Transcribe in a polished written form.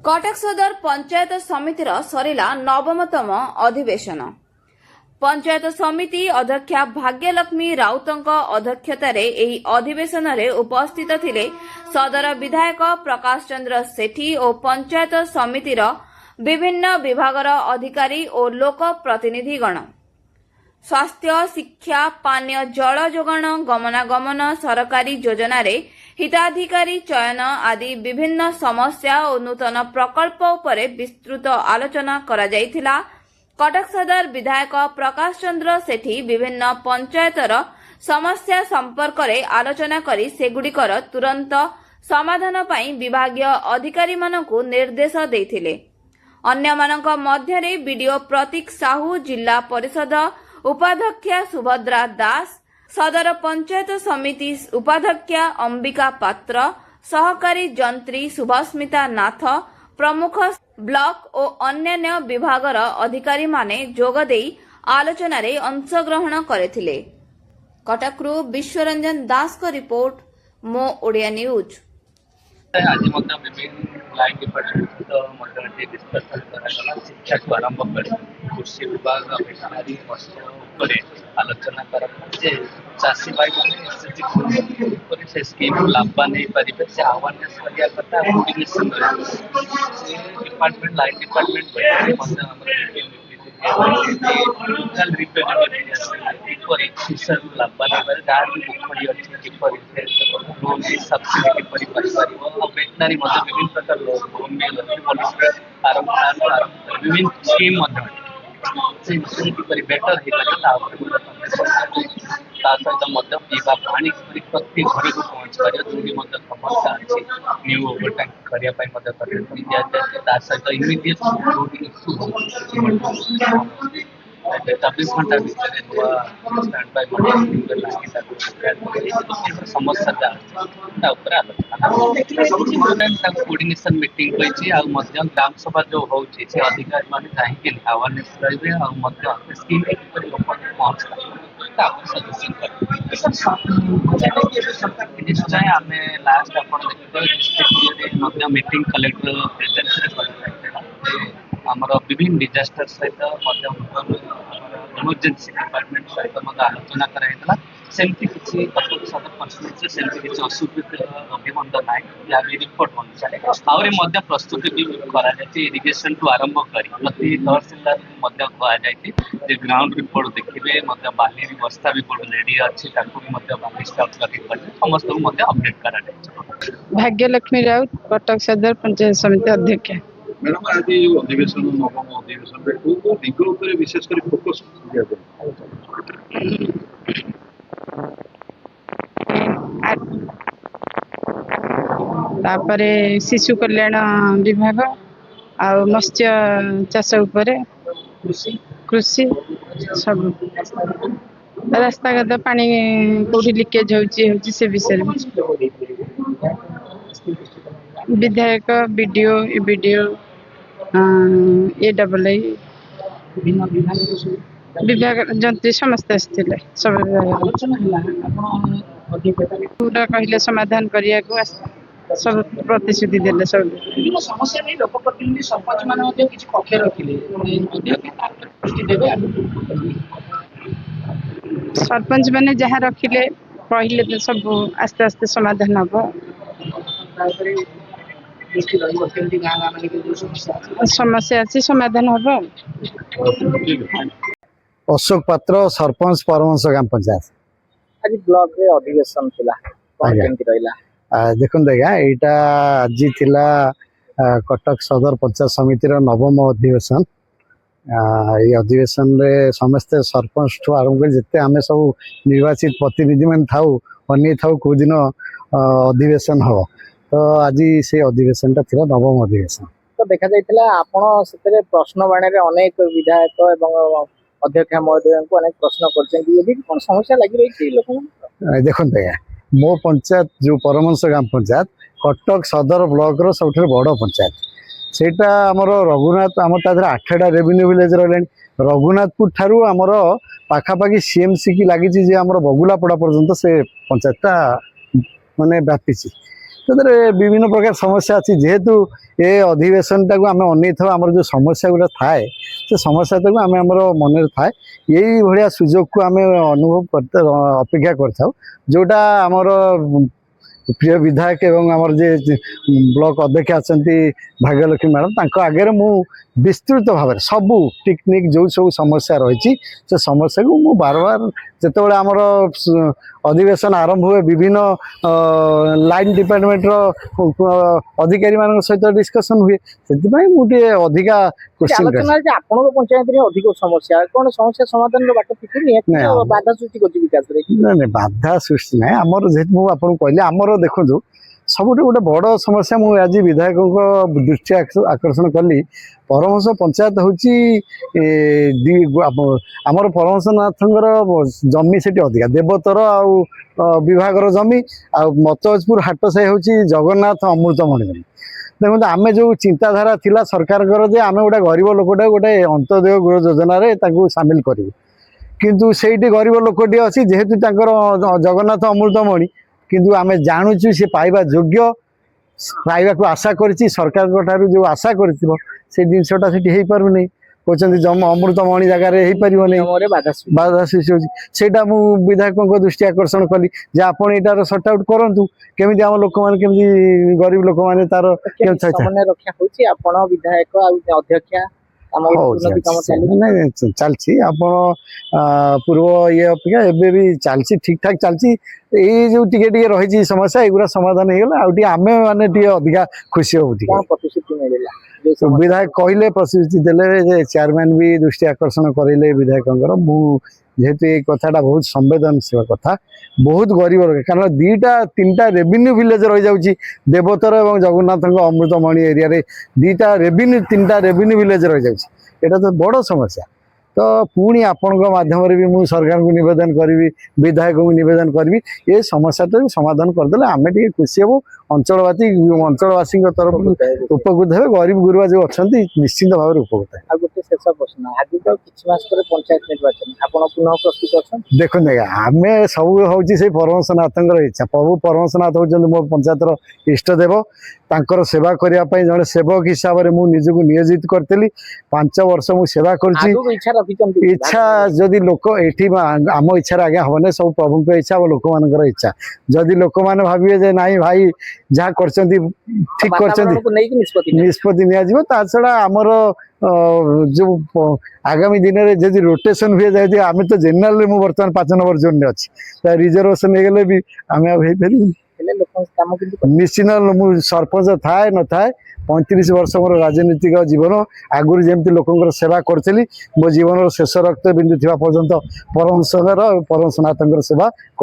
कटक सदर पंचायत समितिर सरिला नवमतम अधिवेशन। पंचायत समिति अध्यक्षा भाग्यलक्ष्मी राउतଙ୍କ अध्यक्षतार ଏହି ଅଧିବେଶନରେ उपस्थित ଥିଲେ सदर विधायक प्रकाश चंद्र सेठी और पंचायत समितिर विभिन्न विभागर अधिकारी और लोक प्रतिनिधिगण। स्वास्थ्य, शिक्षा, पानीय जल जोगाण, गमनागमन, सरकारी योजन हिताधिकारी चयन आदि विभिन्न समस्या और नूतन प्रकल्प उपरे विस्तृत आलोचना करा जायथिला। कटक सदर विधायक प्रकाश चंद्र सेठी विभिन्न पंचायतर समस्या संपर्क में आलोचना करी सेगुड़िकर तुरंत समाधान पाई विभागीय अधिकारी मानकु निर्देश देथिले। अन्यमानक मध्यरे बीडीओ प्रतीक साहू, जिला परिषद उपाध्यक्षा सुभद्रा दास, सदर पंचायत समिति उपाध्यक्षा अंबिका पात्र, सहकारी जंत्री सुभास्मिता नाथ प्रमुख ब्लॉक और अन्य विभागर अधिकारी माने जोग देई आलोचना रे अंशग्रहण करथिले। कटकरू विश्वरंजन दास को रिपोर्ट, मो ओडिया न्यूज। आज विभिन्न लाइन डिपार्टमेंट डिस्कसन करागला। शिक्षा को आरंभ कर कृषि विभाग वेटनारी मत्स्य आलोचना कराजे चाषी भाई मैंने से स्कीम लाभ नहीं पारे से अवेयरनेस करिया कथा coordination department line department local representative लाभ नहीं पारे गाँव भी पोखरी अच्छी सब्सिडी किपरि वेटनारी विभिन्न प्रकार लोन विभिन्न स्कीम बेटर सहित पीवा पानी प्रति घर को पहुँच पार जो समस्या अच्छी न्यू ओवर टैंक करने सहित इमिडिएट चौबीस घंटा भितर नुआ स्टैंड बाय समस्या आलोचना कोऑर्डिनेशन मीटिंग ग्राम सभा जो होची से अधिकारी मान चाहिए अवेयरनेस रही स्कीम लोक पहुँच निश्चय आम लास्ट आप देखिए मीटिंग कलेक्टर प्रेजेंस आमर विभिन्न डिजास्टर सहित इमरजेंसी डिपार्टमेंट सहित आलोचना कराइला। सेमती किसी कटक सदर कन्स्टिट्यूएंसी सेमती किसी असुविधा अभिबंध ना या रिपोर्ट अनुसार आहरी प्रस्तुति भी कराई इरिगेशन टू आरंभ कर प्रति तहसीलदार कहुई ग्राउंड रिपोर्ट देखिए बाली व्यवस्था भी कौन रेडी अच्छी बाली स्टॉक कर समस्त अपडेट कर। भाग्यलक्ष्मी राउत, कटक सदर पंचायत समिति अध्यक्ष। मैडम आज जो अधिवेशन नवम अधिवेशन दिग विशेषकर फोकस तापरे शिशु कल्याण विभाग आ मत्स्य चाष उपरे कृषि सब रास्ता घाट पानी कोठी लीकेज होची से विषय विधायक बीडीओ बीडीओ एडब्ल्यू विभाग जंत्री समस्त आसते सब पूरा कहले समाधान करिया को सब प्रतिश्रुति देले सब समस्या नहीं लोक प्रतिनिधि सरपंच माने किसी पक्ष रखिले सरपंच माने जहाँ रखिले कहले सब आस्ते आस्ते समाधान हम समस्या अच्छी समाधान हम। अशोक पात्र सरपंच परमंश ग्राम पंचायत आज ब्लॉक रे अधिवेशन थिला कोन केमति रहिला देखो आज्ञा यहाँ आज थिला कटक सदर पंचायत समिति नवम अधिवेशन। ये अधिवेशन रे समस्ते सरपंच ठू आरंभ कर जिते आम सब निर्वाचित प्रतिनिधि मान था अन था कौ दिन अधिवेशन हम तो आज से अधिवेशन था नवम अधिवेशन। तो देखा जाइतिला आपण सेते प्रश्न बाणे अनेक विधायक एवं अध्यक्ष महोदय को अनेक प्रश्न कर कौन समस्या लगी रही लोक देखो आज्ञा मो पंचायत जो परमंश ग्राम पंचायत कटक सदर ब्लॉक रो सब बड़ पंचायत सेटा आमर रघुनाथ आम तादर 8टा रेवेन्यू विलेज रहा रघुनाथपुर ठारू आमर पाखापाखि सीएमसी की लगी आमर बगुलापड़ा पर्यंत से पंचायतटा माने व्यापी ସେଥିରେ ବିଭିନ୍ନ ପ୍ରକାର ସମସ୍ୟା ଅଛି ଯେହେତୁ ଏ ଅଧିବେଶନଟାକୁ ଆମେ ଅନେଇଥାଉ ଆମର ଯେଉଁ ସମସ୍ୟା ଗୁଡ଼ା ଥାଏ ସେ ସମସ୍ୟାଟାକୁ ଆମେ ଆମର ମନରେ ଥାଏ ଏଇଭଳିଆ ସୁଯୋଗକୁ ଆମେ ଅନୁଭବ କରିତେ ଅପେକ୍ଷା କରିଥାଉ ଯେଉଁଟା ଆମର ପ୍ରିୟ ବିଧାୟକ ଏବଂ ଆମର ଯେ ବ୍ଲକ ଅଧ୍ୟକ୍ଷା ଅଛନ୍ତି ଭାଗ୍ୟଲକ୍ଷ୍ମୀ ମ୍ୟାଡ଼ାମ୍ ତାଙ୍କ ଆଗରେ ମୁଁ ବିସ୍ତୃତ ଭାବରେ ସବୁ ଟିକନିକ୍ ଯେଉଁ ସବୁ ସମସ୍ୟା ରହିଛି ସେ ସମସ୍ୟାକୁ ମୁଁ ବାରବାର ଯେତେବେଳେ ଆମର ଅଧିବେଶନ ଆରମ୍ଭ ହୁଏ ବିଭିନ୍ନ ଲାଇନ୍ ଡିପାର୍ଟମେଣ୍ଟର ଅଧିକାରୀମାନଙ୍କ ସହିତ ଡିସ୍କସନ୍ ହୁଏ ସେଥିପାଇଁ ମୁଁ ଟିକେ ଅଧିକା କୋଶ୍ଚିନ୍ ଆଲୋଚନା ଯେ ଆପଣଙ୍କ ପଞ୍ଚାୟତରେ ଅଧିକ ସମସ୍ୟା କଣ ସମସ୍ୟା ସମାଧାନର ବାଟ ଫିଟୁନି ନାଇଁ, ବାଧା ସୃଷ୍ଟି କରୁଛି ବିକାଶରେ ନାଇଁ ବାଧା ସୃଷ୍ଟି ନାହିଁ ଆମର ଯେହେତୁ ମୁଁ ଆପଣଙ୍କୁ କହିଲି ଆମର ଦେଖନ୍ତୁ ସବୁଠୁ ଗୋଟେ ବଡ଼ ସମସ୍ୟା ମୁଁ ଆଜି ବିଧାୟକଙ୍କ ଦୃଷ୍ଟି ଆକର୍ଷଣ କଲି ପରମହଂସ ପଞ୍ଚାୟତ ହେଉଛି ଆମର ପରମହଂସନାଥଙ୍କର ଜମି ସେଠି ଅଧିକା ଦେବତର ଆଉ ବିଭାଗର ଜମି ଆଉ ମତଜପୁର ହାଟ ସାହି ହେଉଛି ଜଗନ୍ନାଥ ଅମୃତମଣି ଜମି ଦେଖନ୍ତୁ ଆମେ ଯେଉଁ ଚିନ୍ତାଧାରା ଥିଲା ସରକାରଙ୍କର ଯେ ଆମେ ଗୋଟେ ଗରିବ ଲୋକଟାକୁ ଗୋଟେ ଅନ୍ତୋଦୟ ଗୃହ ଯୋଜନାରେ ତାକୁ ସାମିଲ କରିବୁ କିନ୍ତୁ ସେଇଠି ଗରିବ ଲୋକଟିଏ ଅଛି ଯେହେତୁ ତାଙ୍କର ଜଗନ୍ନାଥ ଅମୃତମଣି କିନ୍ତୁ ଆମେ ଜାଣୁଛୁ ସେ ପାଇବା ଯୋଗ୍ୟ ପାଇବାକୁ ଆଶା କରିଛି ସରକାରଙ୍କ ଠାରୁ ଯେଉଁ ଆଶା କରିଥିବ ସେ ଜିନିଷଟା ସେଠି ହେଇପାରୁନି କହୁଛନ୍ତି ଅମୃତମଣି ଜାଗାରେ ହେଇପାରିବନି ନିୟମରେ ବାଧା ସୃଷ୍ଟି ବାଧା ସୃଷ୍ଟି ହେଉଛି ସେଇଟା ମୁଁ ବିଧାୟକଙ୍କ ଦୃଷ୍ଟି ଆକର୍ଷଣ କଲି ଯେ ଆପଣ ଏଇଟାର ସର୍ଟ ଆଉଟ୍ କରନ୍ତୁ କେମିତି ଆମ ଲୋକମାନେ କେମିତି ଗରିବ ଲୋକମାନେ ତାର ସମନ୍ୱୟ ରକ୍ଷା ହଉଛି ଆପଣ ବିଧାୟକ ଆଉ ଅଧ୍ୟକ୍ଷା ଆମ ଉନ୍ନତି କାମ ଚାଲିଛି ନାଇଁ ଚାଲିଛି ଆପଣ ପୂର୍ବ ଇଏ ଅପେକ୍ଷା ଏବେ ବି ଚାଲିଛି ଠିକ୍ ଠାକ୍ ଚାଲିଛି ଏଇ ଯେଉଁ ଟିକେ ଟିକେ ରହିଛି ସମସ୍ୟା ଏଗୁଡ଼ା ସମାଧାନ ହେଇଗଲା ଆଉ ଟିକେ ଆମେ ମାନେ ଟିକେ ଅଧିକା ଖୁସି ହବୁ ଟିକେ କଣ ପ୍ରତିଶ୍ରୁତି ମିଳିଲା ବିଧାୟକ କହିଲେ ପ୍ରତିଶ୍ରୁତି ଦେଲେ ଯେ ଚେୟାରମ୍ୟାନ୍ ବି ଦୃଷ୍ଟି ଆକର୍ଷଣ କରେଇଲେ ବିଧାୟକଙ୍କର ମୁଁ ଯେହେତୁ ଏଇ କଥାଟା ବହୁତ ସମ୍ବେଦନଶୀଳ କଥା ବହୁତ ଗରିବ ଲୋକ କାରଣ ଦୁଇଟା ତିନିଟା ରେଭିନ୍ୟୁ ଭିଲେଜ ରହିଯାଉଛି ଦେବତର ଏବଂ ଜଗନ୍ନାଥଙ୍କ ଅମୃତମଣି ଏରିଆରେ ଦୁଇଟା ତିନିଟା ରେଭିନ୍ୟୁ ଭିଲେଜ ରହିଯାଉଛି ଏଇଟା ତ ବଡ଼ ସମସ୍ୟା ତ ପୁଣି ଆପଣଙ୍କ ମାଧ୍ୟମରେ ବି ମୁଁ ସରକାରଙ୍କୁ ନିବେଦନ କରିବି ବିଧାୟକଙ୍କୁ ନିବେଦନ କରିବି ଏ ସମସ୍ୟାଟାକୁ ସମାଧାନ କରିଦେଲେ ଆମେ ଟିକେ ଖୁସି ହେବୁ ଅଞ୍ଚଳବାସୀଙ୍କ ତରଫରୁ ଉପକୃତ ହେବେ ଗରିବ ଗୁରୁବା ଯେଉଁ ଅଛନ୍ତି ନିଶ୍ଚିନ୍ତ ଭାବରେ ଉପକୃତ ହେବେ ଆଉ ଗୋଟେ ଶେଷ ପ୍ରଶ୍ନ ଆଜି ତ କିଛି ମାସ ପରେ ପଞ୍ଚାୟତ ନିର୍ବାଚନ ଆପଣ ପୁନଃ ପ୍ରସ୍ତୁତ ଅଛନ୍ତି ଦେଖନ୍ତୁ ଆଜ୍ଞା ଆମେ ସବୁ ହେଉଛି ସେଇ ପରମହଂସନାଥଙ୍କର ଇଚ୍ଛା ପ୍ରଭୁ ପରମହଂସନାଥ ହେଉଛନ୍ତି ମୋ ପଞ୍ଚାୟତର ଇଷ୍ଟଦେବ ତାଙ୍କର ସେବା କରିବା ପାଇଁ ଜଣେ ସେବକ ହିସାବରେ ମୁଁ ନିଜକୁ ନିୟୋଜିତ କରିଥିଲି 5 ବର୍ଷ ମୁଁ ସେବା କରିଛି ଆଗକୁ ଇଚ୍ଛା ରଖିଛନ୍ତି ଇଚ୍ଛା ଯଦି ଲୋକ ଏଠି ଆମ ଇଚ୍ଛାରେ ଆଜ୍ଞା ହବନି ସବୁ ପ୍ରଭୁଙ୍କ ଇଚ୍ଛା ଓ ଲୋକମାନଙ୍କର ଇଚ୍ଛା ଯଦି ଲୋକମାନେ ଭାବିବେ ଯେ ନାଇଁ ଭାଇ ଯାହା କରିଛନ୍ତି ଠିକ୍ କରିଛନ୍ତି ବାତାବରଣକୁ ନେଇକି ନିଷ୍ପତ୍ତି ନିଷ୍ପତ୍ତି ନିଆଯିବ ତା ଛଡ଼ା ଆମର ଯେଉଁ ଆଗାମୀ ଦିନରେ ଯଦି ରୋଟେସନ ହୁଏ ଯଦି ଆମେ ତ ଜେନେରାଲରେ ମୁଁ ବର୍ତ୍ତମାନ 5 ନମ୍ବର ଜୋନ୍ରେ ଅଛି ତା ରିଜର୍ଭେସନ ହେଇଗଲେ ବି ଆମେ ଆଉ ହେଇପାରିବୁନି ହେଲେ ଲୋକଙ୍କ କାମ କିନ୍ତୁ ନିଶ୍ଚିତ ମୁଁ ସରପଞ୍ଚ ଥାଏ ନଥାଏ 35 ବର୍ଷ ମୋର ରାଜନୈତିକ ଜୀବନ ଆଗରୁ ଯେମିତି ଲୋକଙ୍କର ସେବା କରିଥିଲି ମୋ ଜୀବନର ଶେଷ ରକ୍ତ ବିନ୍ଦୁ ଥିବା ପର୍ଯ୍ୟନ୍ତ ପରମହଂସଙ୍କର ପରମହଂସନାଥଙ୍କର ସେବା